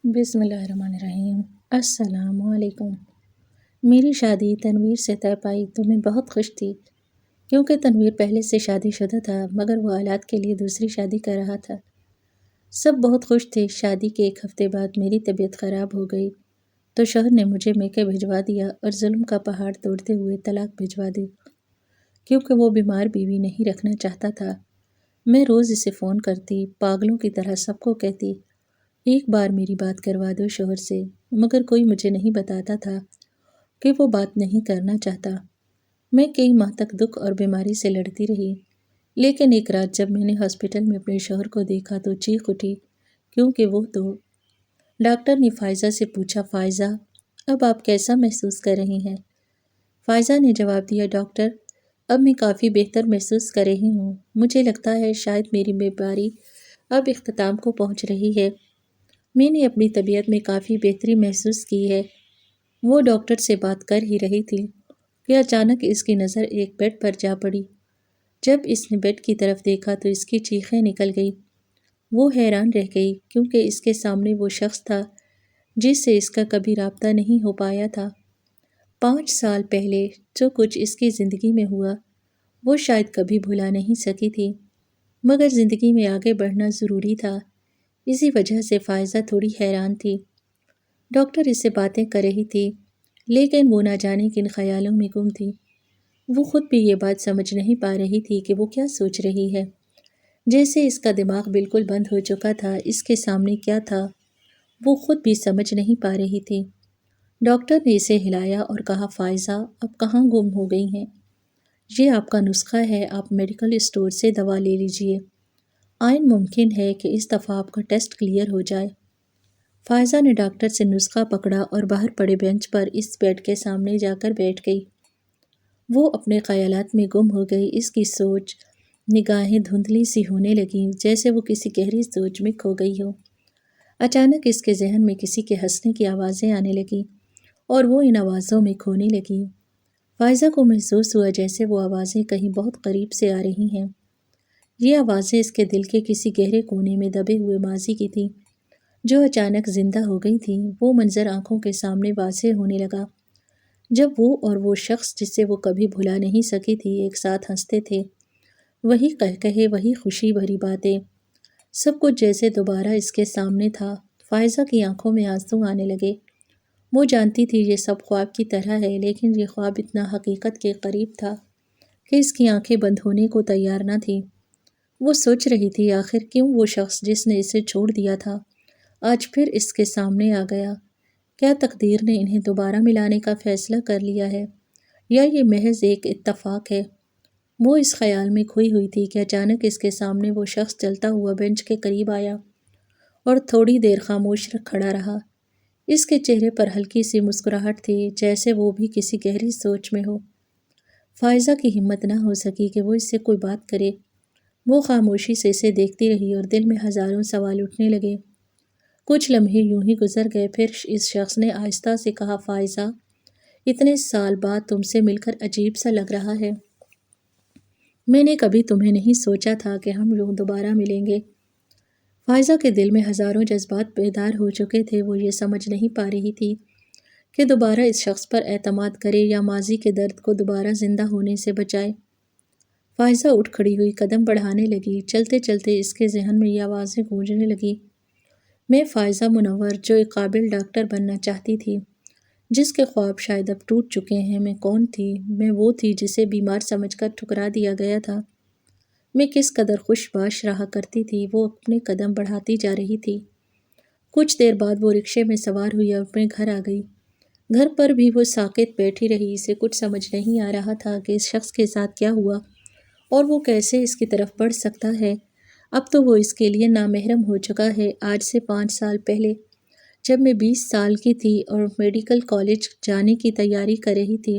بسم اللہ الرحمن الرحیم۔ السلام علیکم۔ میری شادی تنویر سے طے پائی تو میں بہت خوش تھی، کیونکہ تنویر پہلے سے شادی شدہ تھا، مگر وہ اولاد کے لیے دوسری شادی کر رہا تھا۔ سب بہت خوش تھے۔ شادی کے ایک ہفتے بعد میری طبیعت خراب ہو گئی تو شوہر نے مجھے میکے بھجوا دیا اور ظلم کا پہاڑ توڑتے ہوئے طلاق بھجوا دی، کیونکہ وہ بیمار بیوی نہیں رکھنا چاہتا تھا۔ میں روز اسے فون کرتی، پاگلوں کی طرح سب کو کہتی ایک بار میری بات کروا دو شوہر سے، مگر کوئی مجھے نہیں بتاتا تھا کہ وہ بات نہیں کرنا چاہتا۔ میں کئی ماہ تک دکھ اور بیماری سے لڑتی رہی، لیکن ایک رات جب میں نے ہاسپٹل میں اپنے شوہر کو دیکھا تو چیخ اٹھی، کیونکہ وہ تو ڈاکٹر نے فائزہ سے پوچھا، فائزہ اب آپ کیسا محسوس کر رہی ہیں؟ فائزہ نے جواب دیا، ڈاکٹر اب میں کافی بہتر محسوس کر رہی ہوں، مجھے لگتا ہے شاید میری بیماری اب اختتام کو پہنچ رہی ہے۔ میں نے اپنی طبیعت میں کافی بہتری محسوس کی ہے۔ وہ ڈاکٹر سے بات کر ہی رہی تھی کہ اچانک اس کی نظر ایک بیڈ پر جا پڑی۔ جب اس نے بیڈ کی طرف دیکھا تو اس کی چیخیں نکل گئی۔ وہ حیران رہ گئی، کیونکہ اس کے سامنے وہ شخص تھا جس سے اس کا کبھی رابطہ نہیں ہو پایا تھا۔ 5 سال پہلے جو کچھ اس کی زندگی میں ہوا وہ شاید کبھی بھلا نہیں سکی تھی، مگر زندگی میں آگے بڑھنا ضروری تھا۔ اسی وجہ سے فائزہ تھوڑی حیران تھی۔ ڈاکٹر اس سے باتیں کر رہی تھی، لیکن وہ نہ جانے کن خیالوں میں گم تھی۔ وہ خود بھی یہ بات سمجھ نہیں پا رہی تھی کہ وہ کیا سوچ رہی ہے، جیسے اس کا دماغ بالکل بند ہو چکا تھا۔ اس کے سامنے کیا تھا وہ خود بھی سمجھ نہیں پا رہی تھی۔ ڈاکٹر نے اسے ہلایا اور کہا، فائزہ اب کہاں گم ہو گئی ہیں؟ یہ آپ کا نسخہ ہے، آپ میڈیکل اسٹور سے دوا لے لیجئے۔ آئین ممکن ہے کہ اس دفعہ آپ کا ٹیسٹ کلیئر ہو جائے۔ فائزہ نے ڈاکٹر سے نسخہ پکڑا اور باہر پڑے بینچ پر اس بیڈ کے سامنے جا کر بیٹھ گئی۔ وہ اپنے خیالات میں گم ہو گئی۔ اس کی سوچ، نگاہیں دھندلی سی ہونے لگیں، جیسے وہ کسی گہری سوچ میں کھو گئی ہو۔ اچانک اس کے ذہن میں کسی کے ہنسنے کی آوازیں آنے لگیں اور وہ ان آوازوں میں کھونے لگی۔ فائزہ کو محسوس ہوا جیسے وہ آوازیں کہیں بہت قریب سے آ رہی ہیں۔ یہ آوازیں اس کے دل کے کسی گہرے کونے میں دبے ہوئے ماضی کی تھیں، جو اچانک زندہ ہو گئی تھیں۔ وہ منظر آنکھوں کے سامنے واضح ہونے لگا، جب وہ اور وہ شخص جسے وہ کبھی بھلا نہیں سکی تھی ایک ساتھ ہنستے تھے۔ وہی قہقہے، وہی خوشی بھری باتیں، سب کچھ جیسے دوبارہ اس کے سامنے تھا۔ فائزہ کی آنکھوں میں آنسو آنے لگے۔ وہ جانتی تھی یہ سب خواب کی طرح ہے، لیکن یہ خواب اتنا حقیقت کے قریب تھا کہ اس کی آنکھیں بند ہونے کو تیار نہ تھیں۔ وہ سوچ رہی تھی آخر کیوں وہ شخص جس نے اسے چھوڑ دیا تھا آج پھر اس کے سامنے آ گیا؟ کیا تقدیر نے انہیں دوبارہ ملانے کا فیصلہ کر لیا ہے، یا یہ محض ایک اتفاق ہے؟ وہ اس خیال میں کھوئی ہوئی تھی کہ اچانک اس کے سامنے وہ شخص چلتا ہوا بینچ کے قریب آیا اور تھوڑی دیر خاموش کھڑا رہا۔ اس کے چہرے پر ہلکی سی مسکراہٹ تھی، جیسے وہ بھی کسی گہری سوچ میں ہو۔ فائزہ کی ہمت نہ ہو سکی کہ وہ اس سے کوئی بات کرے۔ وہ خاموشی سے اسے دیکھتی رہی اور دل میں ہزاروں سوال اٹھنے لگے۔ کچھ لمحے یوں ہی گزر گئے، پھر اس شخص نے آہستہ سے کہا، فائزہ اتنے سال بعد تم سے مل کر عجیب سا لگ رہا ہے۔ میں نے کبھی تمہیں نہیں سوچا تھا کہ ہم لوگ دوبارہ ملیں گے۔ فائزہ کے دل میں ہزاروں جذبات بیدار ہو چکے تھے۔ وہ یہ سمجھ نہیں پا رہی تھی کہ دوبارہ اس شخص پر اعتماد کرے یا ماضی کے درد کو دوبارہ زندہ ہونے سے بچائے۔ فائزہ اٹھ کھڑی ہوئی، قدم بڑھانے لگی۔ چلتے چلتے اس کے ذہن میں یہ آوازیں گونجنے لگیں، میں فائزہ منور جو ایک قابل ڈاکٹر بننا چاہتی تھی، جس کے خواب شاید اب ٹوٹ چکے ہیں۔ میں کون تھی؟ میں وہ تھی جسے بیمار سمجھ کر ٹھکرا دیا گیا تھا۔ میں کس قدر خوش باش رہا کرتی تھی۔ وہ اپنے قدم بڑھاتی جا رہی تھی۔ کچھ دیر بعد وہ رکشے میں سوار ہوئی اور اپنے گھر آ گئی۔ گھر پر بھی وہ ساکت بیٹھی رہی۔ اسے کچھ سمجھ نہیں آ رہا تھا کہ اس شخص کے ساتھ کیا ہوا اور وہ کیسے اس کی طرف بڑھ سکتا ہے۔ اب تو وہ اس کے لیے نامحرم ہو چکا ہے۔ آج سے 5 سال پہلے جب میں 20 سال کی تھی اور میڈیکل کالج جانے کی تیاری کر رہی تھی،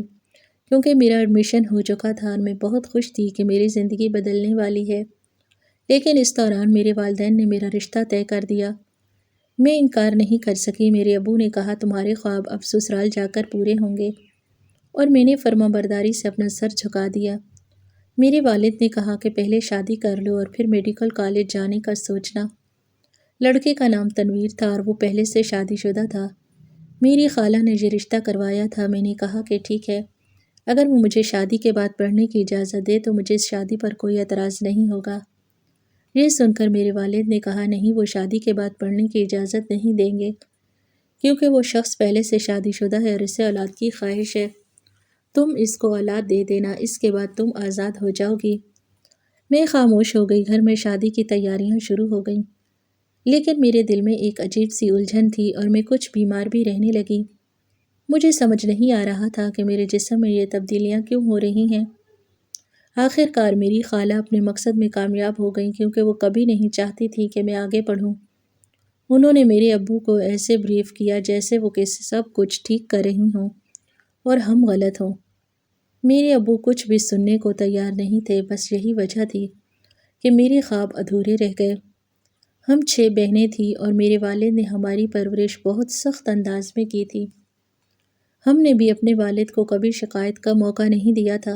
کیونکہ میرا ایڈمیشن ہو چکا تھا اور میں بہت خوش تھی کہ میری زندگی بدلنے والی ہے، لیکن اس دوران میرے والدین نے میرا رشتہ طے کر دیا۔ میں انکار نہیں کر سکی۔ میرے ابو نے کہا، تمہارے خواب اب سسرال جا کر پورے ہوں گے، اور میں نے فرما برداری سے اپنا سر جھکا دیا۔ میرے والد نے کہا کہ پہلے شادی کر لو اور پھر میڈیکل کالج جانے کا سوچنا۔ لڑکے کا نام تنویر تھا اور وہ پہلے سے شادی شدہ تھا۔ میری خالہ نے یہ رشتہ کروایا تھا۔ میں نے کہا کہ ٹھیک ہے، اگر وہ مجھے شادی کے بعد پڑھنے کی اجازت دے تو مجھے اس شادی پر کوئی اعتراض نہیں ہوگا۔ یہ سن کر میرے والد نے کہا نہیں، وہ شادی کے بعد پڑھنے کی اجازت نہیں دیں گے، کیونکہ وہ شخص پہلے سے شادی شدہ ہے اور اسے اولاد کی خواہش ہے۔ تم اس کو اولاد دے دینا، اس کے بعد تم آزاد ہو جاؤ گی۔ میں خاموش ہو گئی۔ گھر میں شادی کی تیاریاں شروع ہو گئیں، لیکن میرے دل میں ایک عجیب سی الجھن تھی اور میں کچھ بیمار بھی رہنے لگی۔ مجھے سمجھ نہیں آ رہا تھا کہ میرے جسم میں یہ تبدیلیاں کیوں ہو رہی ہیں۔ آخر کار میری خالہ اپنے مقصد میں کامیاب ہو گئیں، کیونکہ وہ کبھی نہیں چاہتی تھی کہ میں آگے پڑھوں۔ انہوں نے میرے ابو کو ایسے بریف کیا جیسے وہ سب کچھ ٹھیک کر رہی ہوں اور ہم غلط ہوں۔ میرے ابو کچھ بھی سننے کو تیار نہیں تھے، بس یہی وجہ تھی کہ میرے خواب ادھورے رہ گئے۔ ہم 6 بہنیں تھیں اور میرے والد نے ہماری پرورش بہت سخت انداز میں کی تھی۔ ہم نے بھی اپنے والد کو کبھی شکایت کا موقع نہیں دیا تھا۔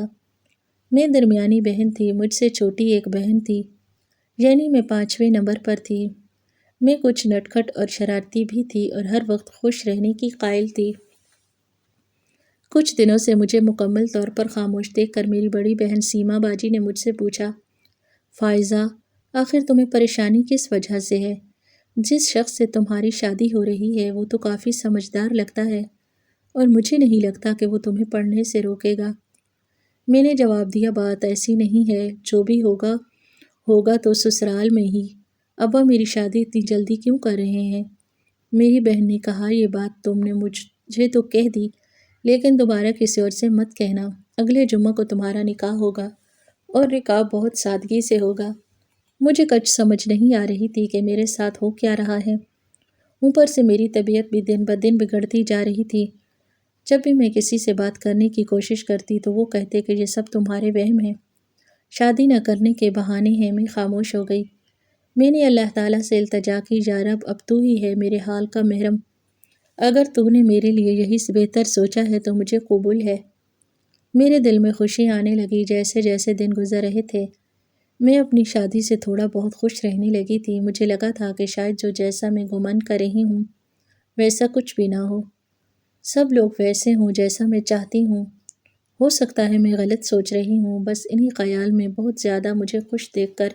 میں درمیانی بہن تھی، مجھ سے چھوٹی ایک بہن تھی، یعنی میں 5ویں نمبر پر تھی۔ میں کچھ نٹکھٹ اور شرارتی بھی تھی اور ہر وقت خوش رہنے کی قائل تھی۔ کچھ دنوں سے مجھے مکمل طور پر خاموش دیکھ کر میری بڑی بہن سیما باجی نے مجھ سے پوچھا، فائزہ، آخر تمہیں پریشانی کس وجہ سے ہے؟ جس شخص سے تمہاری شادی ہو رہی ہے وہ تو کافی سمجھدار لگتا ہے اور مجھے نہیں لگتا کہ وہ تمہیں پڑھنے سے روکے گا۔ میں نے جواب دیا، بات ایسی نہیں ہے، جو بھی ہوگا تو سسرال میں ہی۔ ابا میری شادی اتنی جلدی کیوں کر رہے ہیں؟ میری بہن نے کہا، یہ بات تم نے مجھے تو کہہ دی، لیکن دوبارہ کسی اور سے مت کہنا۔ اگلے جمعہ کو تمہارا نکاح ہوگا اور نکاح بہت سادگی سے ہوگا۔ مجھے کچھ سمجھ نہیں آ رہی تھی کہ میرے ساتھ ہو کیا رہا ہے۔ اوپر سے میری طبیعت بھی دن بدن بگڑتی جا رہی تھی۔ جب بھی میں کسی سے بات کرنے کی کوشش کرتی تو وہ کہتے کہ یہ سب تمہارے وہم ہیں، شادی نہ کرنے کے بہانے ہیں۔ میں خاموش ہو گئی۔ میں نے اللہ تعالیٰ سے التجا کی، یا رب، اب تو ہی ہے میرے حال کا محرم۔ اگر تو نے میرے لیے یہی سے بہتر سوچا ہے تو مجھے قبول ہے۔ میرے دل میں خوشی آنے لگی۔ جیسے جیسے دن گزر رہے تھے میں اپنی شادی سے تھوڑا بہت خوش رہنے لگی تھی۔ مجھے لگا تھا کہ شاید جو جیسا میں گمان کر رہی ہوں ویسا کچھ بھی نہ ہو، سب لوگ ویسے ہوں جیسا میں چاہتی ہوں۔ ہو سکتا ہے میں غلط سوچ رہی ہوں۔ بس انہی خیال میں بہت زیادہ مجھے خوش دیکھ کر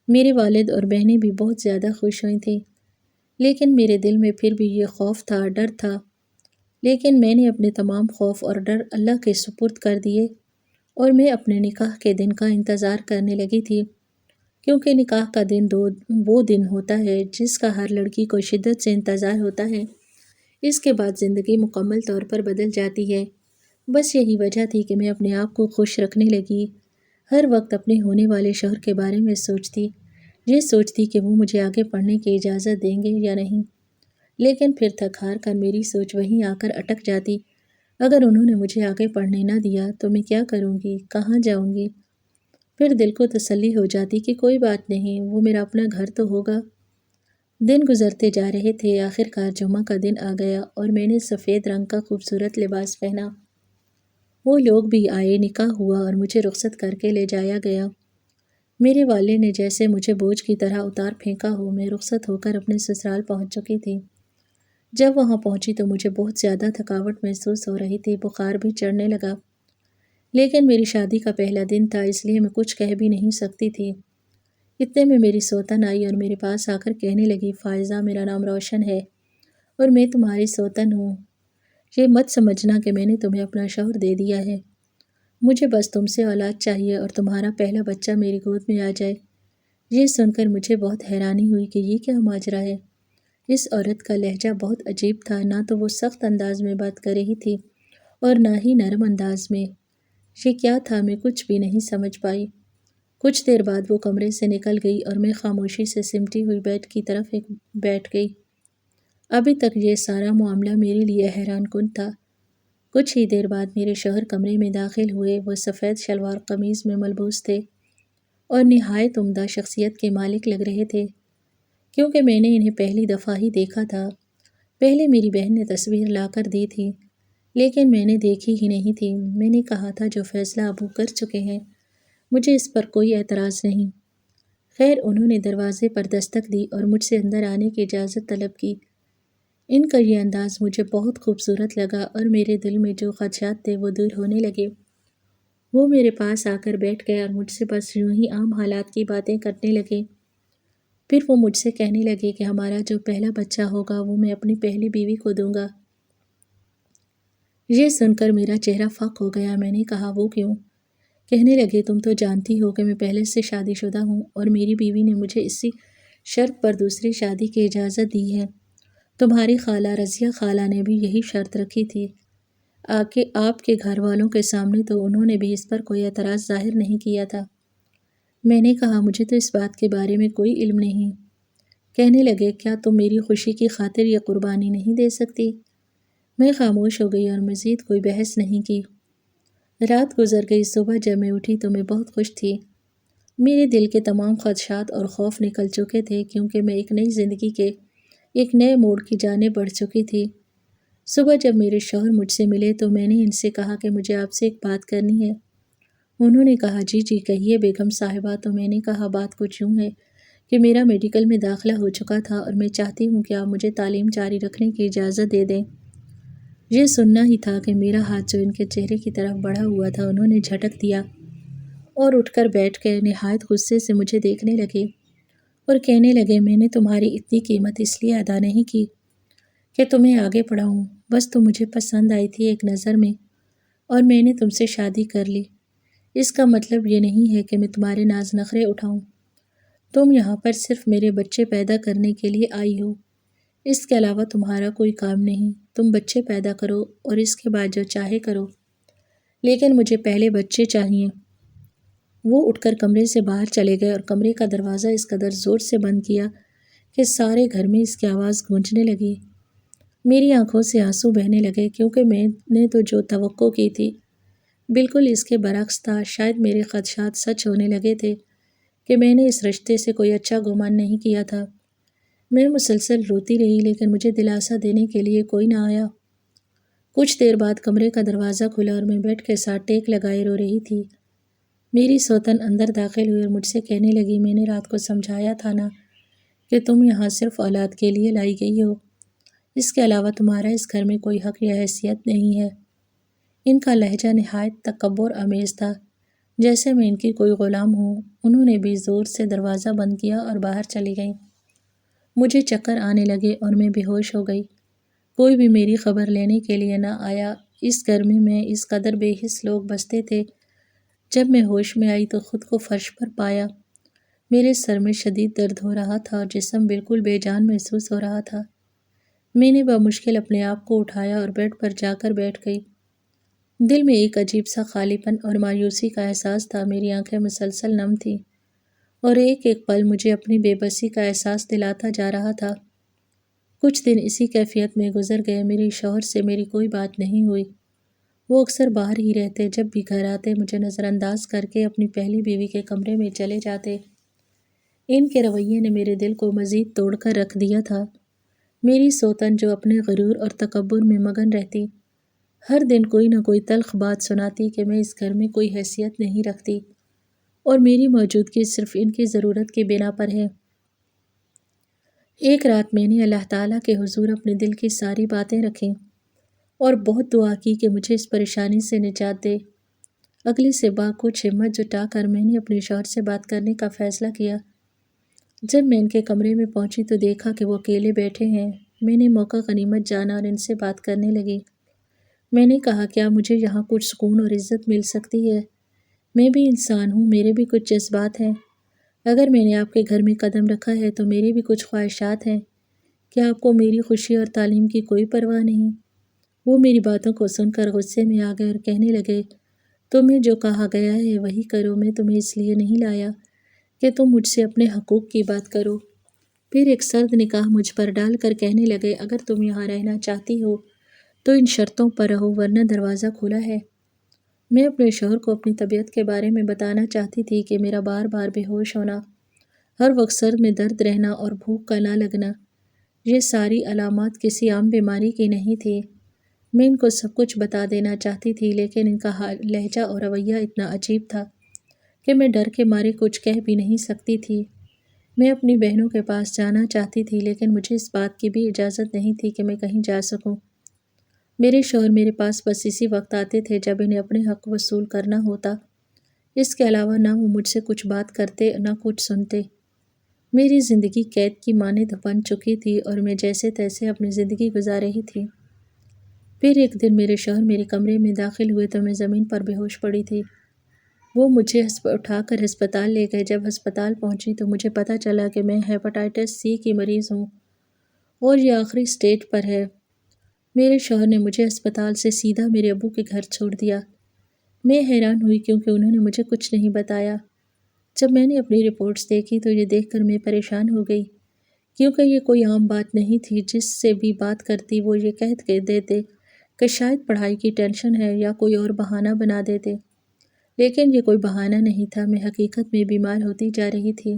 میرے والد اور بہنیں بھی بہت زیادہ خوش ہوئی تھیں، لیکن میرے دل میں پھر بھی یہ خوف تھا، ڈر تھا۔ لیکن میں نے اپنے تمام خوف اور ڈر اللہ کے سپرد کر دیے اور میں اپنے نکاح کے دن کا انتظار کرنے لگی تھی، کیونکہ نکاح کا دن وہ دن ہوتا ہے جس کا ہر لڑکی کو شدت سے انتظار ہوتا ہے۔ اس کے بعد زندگی مکمل طور پر بدل جاتی ہے۔ بس یہی وجہ تھی کہ میں اپنے آپ کو خوش رکھنے لگی۔ ہر وقت اپنے ہونے والے شوہر کے بارے میں سوچتی، یہ سوچتی کہ وہ مجھے آگے پڑھنے کی اجازت دیں گے یا نہیں۔ لیکن پھر تھک ہار کر میری سوچ وہیں آ کر اٹک جاتی۔ اگر انہوں نے مجھے آگے پڑھنے نہ دیا تو میں کیا کروں گی، کہاں جاؤں گی؟ پھر دل کو تسلی ہو جاتی کہ کوئی بات نہیں، وہ میرا اپنا گھر تو ہوگا۔ دن گزرتے جا رہے تھے۔ آخر کار جمعہ کا دن آ گیا اور میں نے سفید رنگ کا خوبصورت لباس پہنا۔ وہ لوگ بھی آئے، نکاح ہوا اور مجھے رخصت کر کے لے جایا گیا۔ میرے والد نے جیسے مجھے بوجھ کی طرح اتار پھینکا ہو۔ میں رخصت ہو کر اپنے سسرال پہنچ چکی تھی۔ جب وہاں پہنچی تو مجھے بہت زیادہ تھکاوٹ محسوس ہو رہی تھی، بخار بھی چڑھنے لگا۔ لیکن میری شادی کا پہلا دن تھا، اس لیے میں کچھ کہہ بھی نہیں سکتی تھی۔ اتنے میں میری سوتن آئی اور میرے پاس آ کر کہنے لگی، فائزہ، میرا نام روشن ہے اور میں تمہاری سوتن ہوں۔ یہ مت سمجھنا کہ میں نے تمہیں اپنا شوہر دے دیا ہے۔ مجھے بس تم سے اولاد چاہیے اور تمہارا پہلا بچہ میری گود میں آ جائے۔ یہ سن کر مجھے بہت حیرانی ہوئی کہ یہ کیا ماجرا ہے۔ اس عورت کا لہجہ بہت عجیب تھا، نہ تو وہ سخت انداز میں بات کر رہی تھی اور نہ ہی نرم انداز میں۔ یہ کیا تھا، میں کچھ بھی نہیں سمجھ پائی۔ کچھ دیر بعد وہ کمرے سے نکل گئی اور میں خاموشی سے سمٹی ہوئی بیڈ کی طرف بیٹھ گئی۔ ابھی تک یہ سارا معاملہ میرے لیے حیران کن تھا۔ کچھ ہی دیر بعد میرے شوہر کمرے میں داخل ہوئے۔ وہ سفید شلوار قمیض میں ملبوس تھے اور نہایت عمدہ شخصیت کے مالک لگ رہے تھے، کیونکہ میں نے انہیں پہلی دفعہ ہی دیکھا تھا۔ پہلے میری بہن نے تصویر لا کر دی تھی، لیکن میں نے دیکھی ہی نہیں تھی۔ میں نے کہا تھا جو فیصلہ ابو کر چکے ہیں مجھے اس پر کوئی اعتراض نہیں۔ خیر انہوں نے دروازے پر دستک دی اور مجھ سے اندر آنے کی اجازت طلب کی۔ ان کا یہ انداز مجھے بہت خوبصورت لگا اور میرے دل میں جو خدشات تھے وہ دور ہونے لگے۔ وہ میرے پاس آ کر بیٹھ گئے اور مجھ سے بس یوں ہی عام حالات کی باتیں کرنے لگے۔ پھر وہ مجھ سے کہنے لگے کہ ہمارا جو پہلا بچہ ہوگا وہ میں اپنی پہلی بیوی کو دوں گا۔ یہ سن کر میرا چہرہ فک ہو گیا۔ میں نے کہا وہ کیوں؟ کہنے لگے تم تو جانتی ہو کہ میں پہلے سے شادی شدہ ہوں اور میری بیوی نے مجھے اسی شرط پر دوسری شادی کی اجازت دی ہے۔ تمہاری خالہ رضیہ خالہ نے بھی یہی شرط رکھی تھی۔ آپ کے گھر والوں کے سامنے تو انہوں نے بھی اس پر کوئی اعتراض ظاہر نہیں کیا تھا۔ میں نے کہا مجھے تو اس بات کے بارے میں کوئی علم نہیں۔ کہنے لگے کیا تم میری خوشی کی خاطر یہ قربانی نہیں دے سکتی؟ میں خاموش ہو گئی اور مزید کوئی بحث نہیں کی۔ رات گزر گئی۔ صبح جب میں اٹھی تو میں بہت خوش تھی۔ میرے دل کے تمام خدشات اور خوف نکل چکے تھے کیونکہ میں ایک نئی زندگی کے ایک نئے موڑ کی جانب بڑھ چکی تھی۔ صبح جب میرے شوہر مجھ سے ملے تو میں نے ان سے کہا کہ مجھے آپ سے ایک بات کرنی ہے۔ انہوں نے کہا جی کہیے بیگم صاحبہ۔ تو میں نے کہا بات کچھ یوں ہے کہ میرا میڈیکل میں داخلہ ہو چکا تھا اور میں چاہتی ہوں کہ آپ مجھے تعلیم جاری رکھنے کی اجازت دے دیں۔ یہ سننا ہی تھا کہ میرا ہاتھ جو ان کے چہرے کی طرف بڑھا ہوا تھا انہوں نے جھٹک دیا اور اٹھ کر بیٹھ کے نہایت غصے سے مجھے دیکھنے لگے اور کہنے لگے میں نے تمہاری اتنی قیمت اس لیے ادا نہیں کی کہ تمہیں آگے پڑھاؤں، بس تم مجھے پسند آئی تھی ایک نظر میں اور میں نے تم سے شادی کر لی۔ اس کا مطلب یہ نہیں ہے کہ میں تمہارے ناز نخرے اٹھاؤں۔ تم یہاں پر صرف میرے بچے پیدا کرنے کے لیے آئی ہو، اس کے علاوہ تمہارا کوئی کام نہیں۔ تم بچے پیدا کرو اور اس کے بعد جو چاہے کرو، لیکن مجھے پہلے بچے چاہیے۔ وہ اٹھ کر کمرے سے باہر چلے گئے اور کمرے کا دروازہ اس قدر زور سے بند کیا کہ سارے گھر میں اس کی آواز گونجنے لگی۔ میری آنکھوں سے آنسو بہنے لگے کیونکہ میں نے تو جو توقع کی تھی بالکل اس کے برعکس تھا۔ شاید میرے خدشات سچ ہونے لگے تھے کہ میں نے اس رشتے سے کوئی اچھا گمان نہیں کیا تھا۔ میں مسلسل روتی رہی لیکن مجھے دلاسا دینے کے لیے کوئی نہ آیا۔ کچھ دیر بعد کمرے کا دروازہ کھلا اور میں بیڈ کے ساتھ ٹیک لگائے رو رہی تھی۔ میری سوتن اندر داخل ہوئی اور مجھ سے کہنے لگی میں نے رات کو سمجھایا تھا نا کہ تم یہاں صرف اولاد کے لیے لائی گئی ہو، اس کے علاوہ تمہارا اس گھر میں کوئی حق یا حیثیت نہیں ہے۔ ان کا لہجہ نہایت تکبر آمیز تھا، جیسے میں ان کی کوئی غلام ہوں۔ انہوں نے بھی زور سے دروازہ بند کیا اور باہر چلی گئیں۔ مجھے چکر آنے لگے اور میں بے ہوش ہو گئی۔ کوئی بھی میری خبر لینے کے لیے نہ آیا۔ اس گھر میں اس قدر بے حس لوگ بستے تھے۔ جب میں ہوش میں آئی تو خود کو فرش پر پایا۔ میرے سر میں شدید درد ہو رہا تھا اور جسم بالکل بے جان محسوس ہو رہا تھا۔ میں نے بمشکل اپنے آپ کو اٹھایا اور بیڈ پر جا کر بیٹھ گئی۔ دل میں ایک عجیب سا خالی پن اور مایوسی کا احساس تھا۔ میری آنکھیں مسلسل نم تھیں اور ایک ایک پل مجھے اپنی بے بسی کا احساس دلاتا جا رہا تھا۔ کچھ دن اسی کیفیت میں گزر گئے۔ میرے شوہر سے میری کوئی بات نہیں ہوئی۔ وہ اکثر باہر ہی رہتے۔ جب بھی گھر آتے مجھے نظر انداز کر کے اپنی پہلی بیوی کے کمرے میں چلے جاتے۔ ان کے رویے نے میرے دل کو مزید توڑ کر رکھ دیا تھا۔ میری سوتن جو اپنے غرور اور تکبر میں مگن رہتی، ہر دن کوئی نہ کوئی تلخ بات سناتی کہ میں اس گھر میں کوئی حیثیت نہیں رکھتی اور میری موجودگی صرف ان کی ضرورت کی بنا پر ہے۔ ایک رات میں نے اللہ تعالیٰ کے حضور اپنے دل کی ساری باتیں رکھیں اور بہت دعا کی کہ مجھے اس پریشانی سے نجات دے۔ اگلی صبح کچھ ہمت جٹا کر میں نے اپنے شوہر سے بات کرنے کا فیصلہ کیا۔ جب میں ان کے کمرے میں پہنچی تو دیکھا کہ وہ اکیلے بیٹھے ہیں۔ میں نے موقع غنیمت جانا اور ان سے بات کرنے لگی۔ میں نے کہا کیا مجھے یہاں کچھ سکون اور عزت مل سکتی ہے؟ میں بھی انسان ہوں، میرے بھی کچھ جذبات ہیں۔ اگر میں نے آپ کے گھر میں قدم رکھا ہے تو میری بھی کچھ خواہشات ہیں۔ کیا آپ کو میری خوشی اور تعلیم کی کوئی پرواہ نہیں؟ وہ میری باتوں کو سن کر غصے میں آ گئے اور کہنے لگے تمہیں جو کہا گیا ہے وہی کرو۔ میں تمہیں اس لیے نہیں لایا کہ تم مجھ سے اپنے حقوق کی بات کرو۔ پھر ایک سرد نگاہ مجھ پر ڈال کر کہنے لگے اگر تم یہاں رہنا چاہتی ہو تو ان شرطوں پر رہو ورنہ دروازہ کھلا ہے۔ میں اپنے شوہر کو اپنی طبیعت کے بارے میں بتانا چاہتی تھی کہ میرا بار بار بے ہوش ہونا، ہر وقت سر میں درد رہنا اور بھوک کا نہ لگنا، یہ ساری علامات کسی عام بیماری کی نہیں تھی۔ میں ان کو سب کچھ بتا دینا چاہتی تھی لیکن ان کا لہجہ اور رویہ اتنا عجیب تھا کہ میں ڈر کے مارے کچھ کہہ بھی نہیں سکتی تھی۔ میں اپنی بہنوں کے پاس جانا چاہتی تھی، لیکن مجھے اس بات کی بھی اجازت نہیں تھی کہ میں کہیں جا سکوں۔ میرے شوہر میرے پاس بس اسی وقت آتے تھے جب انہیں اپنے حق وصول کرنا ہوتا۔ اس کے علاوہ نہ وہ مجھ سے کچھ بات کرتے نہ کچھ سنتے۔ میری زندگی قید کی مانند بن چکی تھی اور میں جیسے تیسے اپنی زندگی گزار رہی تھی۔ پھر ایک دن میرے شوہر میرے کمرے میں داخل ہوئے تو میں زمین پر بے ہوش پڑی تھی۔ وہ مجھے اٹھا کر ہسپتال لے گئے۔ جب ہسپتال پہنچی تو مجھے پتہ چلا کہ میں ہیپاٹائٹس سی کی مریض ہوں اور یہ آخری سٹیج پر ہے۔ میرے شوہر نے مجھے ہسپتال سے سیدھا میرے ابو کے گھر چھوڑ دیا۔ میں حیران ہوئی کیونکہ انہوں نے مجھے کچھ نہیں بتایا۔ جب میں نے اپنی رپورٹس دیکھی تو یہ دیکھ کر میں پریشان ہو گئی، کیونکہ یہ کوئی عام بات نہیں تھی۔ جس سے بھی بات کرتی وہ یہ کہہ کے دیتے کہ شاید پڑھائی کی ٹینشن ہے یا کوئی اور بہانہ بنا دیتے، لیکن یہ کوئی بہانہ نہیں تھا۔ میں حقیقت میں بیمار ہوتی جا رہی تھی۔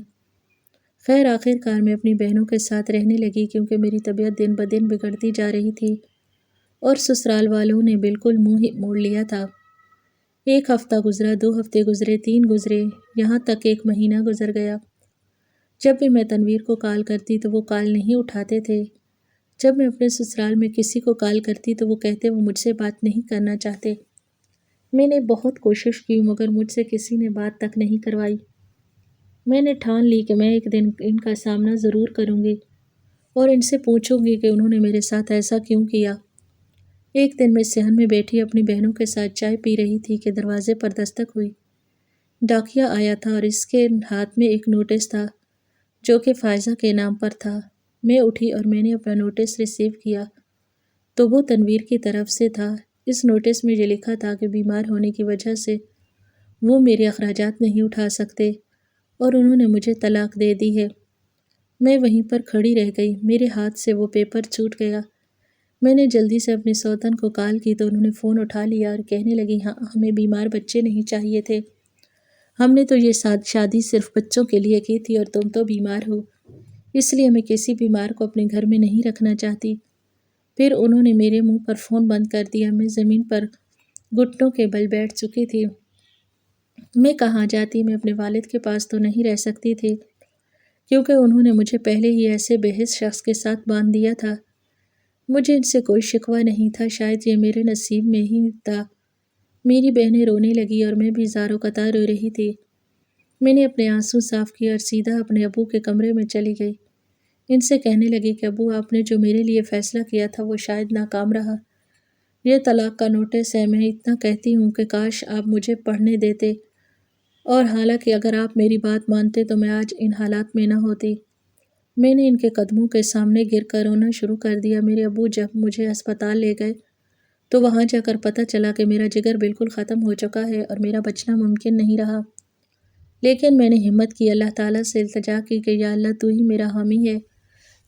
خیر آخر کار میں اپنی بہنوں کے ساتھ رہنے لگی، کیونکہ میری طبیعت دن بدن بگڑتی جا رہی تھی اور سسرال والوں نے بالکل منہ ہی موڑ لیا تھا۔ ایک ہفتہ گزرا، 2 ہفتے گزرے، 3 گزرے، یہاں تک 1 مہینہ گزر گیا۔ جب بھی میں تنویر کو کال کرتی تو وہ کال نہیں اٹھاتے تھے۔ جب میں اپنے سسرال میں کسی کو کال کرتی تو وہ کہتے وہ مجھ سے بات نہیں کرنا چاہتے۔ میں نے بہت کوشش کی مگر مجھ سے کسی نے بات تک نہیں کروائی۔ میں نے ٹھان لی کہ میں ایک دن ان کا سامنا ضرور کروں گی اور ان سے پوچھوں گی کہ انہوں نے میرے ساتھ ایسا کیوں کیا۔ ایک دن میں صحن میں بیٹھی اپنی بہنوں کے ساتھ چائے پی رہی تھی کہ دروازے پر دستک ہوئی۔ ڈاکیا آیا تھا اور اس کے ہاتھ میں ایک نوٹس تھا جو کہ فائزہ کے نام پر تھا۔ میں اٹھی اور میں نے اپنا نوٹس ریسیو کیا تو وہ تنویر کی طرف سے تھا۔ اس نوٹس میں یہ لکھا تھا کہ بیمار ہونے کی وجہ سے وہ میرے اخراجات نہیں اٹھا سکتے اور انہوں نے مجھے طلاق دے دی ہے۔ میں وہیں پر کھڑی رہ گئی، میرے ہاتھ سے وہ پیپر چھوٹ گیا۔ میں نے جلدی سے اپنے سوتن کو کال کی تو انہوں نے فون اٹھا لیا اور کہنے لگی ہاں ہمیں بیمار بچے نہیں چاہیے تھے، ہم نے تو یہ شادی صرف بچوں کے لیے کی تھی اور تم تو بیمار ہو، اس لیے میں کسی بیمار کو اپنے گھر میں نہیں رکھنا چاہتی۔ پھر انہوں نے میرے منہ پر فون بند کر دیا۔ میں زمین پر گھٹنوں کے بل بیٹھ چکی تھی۔ میں کہاں جاتی؟ میں اپنے والد کے پاس تو نہیں رہ سکتی تھی، کیونکہ انہوں نے مجھے پہلے ہی ایسے بے حس شخص کے ساتھ باندھ دیا تھا۔ مجھے ان سے کوئی شکوہ نہیں تھا، شاید یہ میرے نصیب میں ہی تھا۔ میری بہنیں رونے لگی اور میں بھی زاروں قطار رو رہی تھی۔ میں نے اپنے آنسو صاف کیے اور سیدھا اپنے ابو کے کمرے میں چلی گئی۔ ان سے کہنے لگی کہ ابو آپ نے جو میرے لیے فیصلہ کیا تھا وہ شاید ناکام رہا۔ یہ طلاق کا نوٹس ہے، میں اتنا کہتی ہوں کہ کاش آپ مجھے پڑھنے دیتے، اور حالانکہ اگر آپ میری بات مانتے تو میں آج ان حالات میں نہ ہوتی۔ میں نے ان کے قدموں کے سامنے گر کر رونا شروع کر دیا۔ میرے ابو جب مجھے ہسپتال لے گئے تو وہاں جا کر پتہ چلا کہ میرا جگر بالکل ختم ہو چکا ہے اور میرا بچنا ممکن نہیں رہا۔ لیکن میں نے ہمت کی، اللہ تعالیٰ سے التجا کی کہ یا اللہ تو ہی میرا حامی ہے،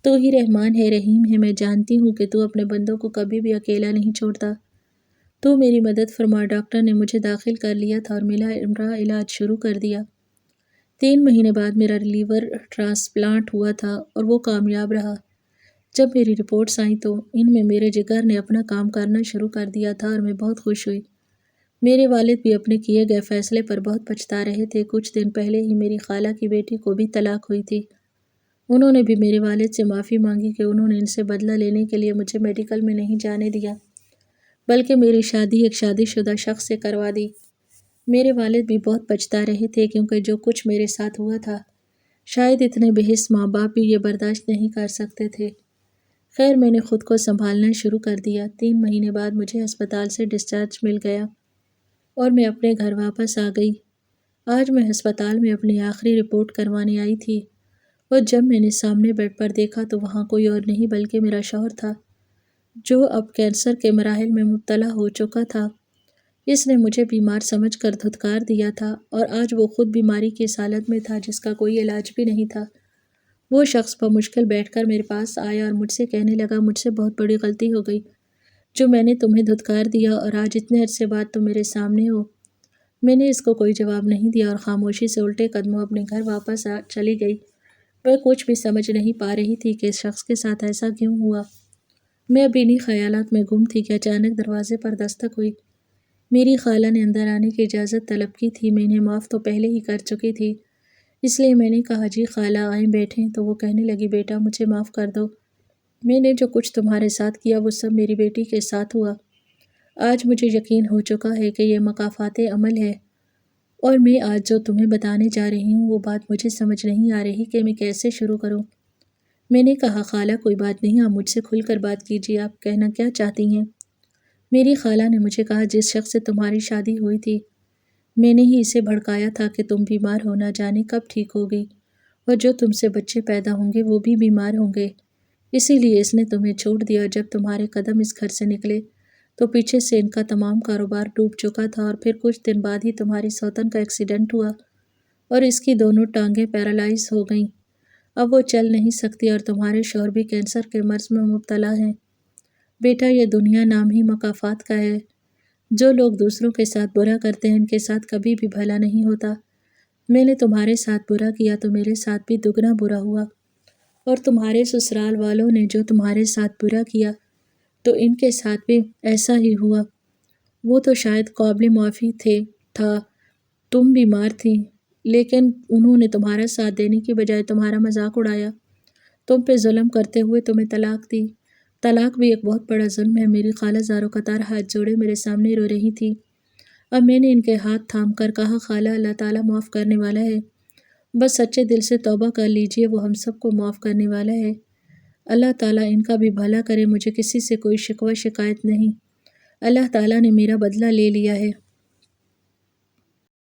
تو ہی رحمان ہے، رحیم ہے۔ میں جانتی ہوں کہ تو اپنے بندوں کو کبھی بھی اکیلا نہیں چھوڑتا، تو میری مدد فرما۔ ڈاکٹر نے مجھے داخل کر لیا تھا اور میرا علاج شروع کر دیا۔ 3 مہینے بعد میرا لیور ٹرانسپلانٹ ہوا تھا اور وہ کامیاب رہا۔ جب میری رپورٹس آئیں تو ان میں میرے جگر نے اپنا کام کرنا شروع کر دیا تھا اور میں بہت خوش ہوئی۔ میرے والد بھی اپنے کیے گئے فیصلے پر بہت پچھتا رہے تھے۔ کچھ دن پہلے ہی میری خالہ کی بیٹی کو بھی طلاق ہوئی تھی۔ انہوں نے بھی میرے والد سے معافی مانگی کہ انہوں نے ان سے بدلہ لینے کے لیے مجھے میڈیکل میں نہیں جانے دیا، بلکہ میری شادی ایک شادی شدہ شخص سے کروا دی۔ میرے والد بھی بہت پچھتا رہے تھے، کیونکہ جو کچھ میرے ساتھ ہوا تھا شاید اتنے بے حس ماں باپ بھی یہ برداشت نہیں کر سکتے تھے۔ خیر میں نے خود کو سنبھالنا شروع کر دیا۔ 3 مہینے بعد مجھے ہسپتال سے ڈسچارج مل گیا اور میں اپنے گھر واپس آ گئی۔ آج میں ہسپتال میں اپنی آخری رپورٹ کروانے آئی تھی اور جب میں نے سامنے بیڈ پر دیکھا تو وہاں کوئی اور نہیں بلکہ میرا شوہر تھا، جو اب کینسر کے مراحل میں مبتلا ہو چکا تھا۔ اس نے مجھے بیمار سمجھ کر دھتکار دیا تھا اور آج وہ خود بیماری کی اس حالت میں تھا جس کا کوئی علاج بھی نہیں تھا۔ وہ شخص بمشکل بیٹھ کر میرے پاس آیا اور مجھ سے کہنے لگا مجھ سے بہت بڑی غلطی ہو گئی جو میں نے تمہیں دھتکار دیا اور آج اتنے عرصے بعد تم میرے سامنے ہو۔ میں نے اس کو کوئی جواب نہیں دیا اور خاموشی سے الٹے قدموں اپنے گھر واپس چلی گئی۔ میں کچھ بھی سمجھ نہیں پا رہی تھی کہ اس شخص کے ساتھ ایسا کیوں ہوا۔ میں اب انہی خیالات میں گم تھی کہ اچانک دروازے پر دستک ہوئی۔ میری خالہ نے اندر آنے کی اجازت طلب کی تھی۔ میں انہیں معاف تو پہلے ہی کر چکی تھی، اس لیے میں نے کہا جی خالہ آئیں بیٹھیں، تو وہ کہنے لگی بیٹا مجھے معاف کر دو، میں نے جو کچھ تمہارے ساتھ کیا وہ سب میری بیٹی کے ساتھ ہوا۔ آج مجھے یقین ہو چکا ہے کہ یہ مکافات عمل ہے، اور میں آج جو تمہیں بتانے جا رہی ہوں وہ بات مجھے سمجھ نہیں آ رہی کہ میں کیسے شروع کروں۔ میں نے کہا خالہ کوئی بات نہیں، آپ مجھ سے کھل کر بات کیجیے، آپ کہنا کیا چاہتی ہیں؟ میری خالہ نے مجھے کہا جس شخص سے تمہاری شادی ہوئی تھی میں نے ہی اسے بھڑکایا تھا کہ تم بیمار ہو، نہ جانے کب ٹھیک ہوگی، اور جو تم سے بچے پیدا ہوں گے وہ بھی بیمار ہوں گے، اسی لیے اس نے تمہیں چھوڑ دیا۔ جب تمہارے قدم اس گھر سے نکلے تو پیچھے سے ان کا تمام کاروبار ڈوب چکا تھا، اور پھر کچھ دن بعد ہی تمہاری سوتن کا ایکسیڈنٹ ہوا اور اس کی دونوں ٹانگیں پیرالائز ہو گئیں، اب وہ چل نہیں سکتی، اور تمہارے شوہر بھی کینسر کے مرض میں مبتلا ہیں۔ بیٹا یہ دنیا نام ہی مکافات کا ہے، جو لوگ دوسروں کے ساتھ برا کرتے ہیں ان کے ساتھ کبھی بھی بھلا نہیں ہوتا۔ میں نے تمہارے ساتھ برا کیا تو میرے ساتھ بھی دگنا برا ہوا، اور تمہارے سسرال والوں نے جو تمہارے ساتھ برا کیا تو ان کے ساتھ بھی ایسا ہی ہوا۔ وہ تو شاید قابل معافی تھا، تم بیمار تھیں، لیکن انہوں نے تمہارا ساتھ دینے کی بجائے تمہارا مذاق اڑایا، تم پہ ظلم کرتے ہوئے تمہیں طلاق دی۔ طلاق بھی ایک بہت بڑا ظلم ہے۔ میری خالہ زاروں قطار ہاتھ جوڑے میرے سامنے رو رہی تھی۔ اب میں نے ان کے ہاتھ تھام کر کہا خالہ اللہ تعالیٰ معاف کرنے والا ہے، بس سچے دل سے توبہ کر لیجئے، وہ ہم سب کو معاف کرنے والا ہے۔ اللہ تعالیٰ ان کا بھی بھلا کرے، مجھے کسی سے کوئی شکوہ شکایت نہیں، اللہ تعالیٰ نے میرا بدلہ لے لیا ہے۔